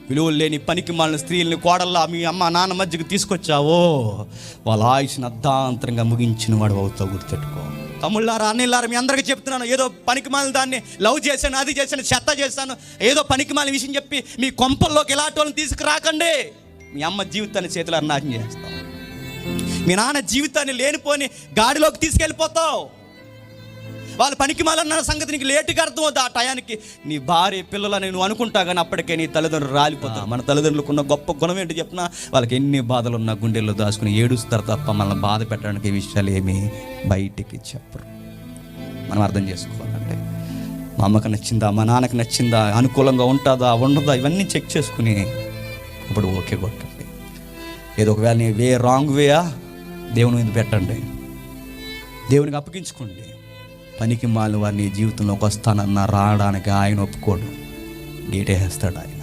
విలువలు లేని పనికి మాలిన స్త్రీలని కోడల్లా మీ అమ్మ నాన్న మధ్యకి తీసుకొచ్చావో వాళ్ళ ఆయుష్ని అర్ధాంతరంగా ముగించిన వాడు అవుతావు, గుర్తెట్టుకో. తమ్ముళ్ళారా, అన్నయ్యలారా, మీ అందరికీ చెప్తున్నాను, ఏదో పనికి మాలిన దాన్ని లవ్ చేశాను, అది చేశాను, చెత్త చేశాను, ఏదో పనికి మాలిన విషయం చెప్పి మీ కొంపల్లోకి ఇలాంటి వాళ్ళని తీసుకురాకండి. మీ అమ్మ జీవితాన్ని చేతులు నాశనం చేస్తావు, మీ నాన్న జీవితాన్ని లేనిపోని గాడిలోకి తీసుకెళ్ళిపోతావు. వాళ్ళ పనికి మాలన్న సంగతి నీకు లేటుగా అర్థం అవుతుంది. ఆ టయానికి నీ భార్య పిల్లలని నువ్వు అనుకుంటా, కానీ అప్పటికే నీ తల్లిదండ్రులు రాలిపోతావు. మన తల్లిదండ్రులకు ఉన్న గొప్ప గుణం ఏంటి చెప్పినా, వాళ్ళకి ఎన్ని బాధలు ఉన్నా గుండెల్లో దాచుకుని ఏడుస్తారు తప్ప మనల్ని బాధ పెట్టడానికి ఈ విషయాలు ఏమీ బయటికి చెప్పరు. మనం అర్థం చేసుకోవాలంటే మా అమ్మకి నచ్చిందా, మా నాన్నకి నచ్చిందా, అనుకూలంగా ఉంటుందా ఉండదా, ఇవన్నీ చెక్ చేసుకుని ఇప్పుడు ఓకే కొట్టండి. ఏదో ఒకవేళ నీ రాంగ్ వేయా దేవుని మీద పెట్టండి, దేవునికి అప్పగించుకోండి. పనికి మాలిన వారిని జీవితంలోకి వస్తానన్నా రావడానికి ఆయన ఒప్పుకోడు, గేటేస్తాడు ఆయన.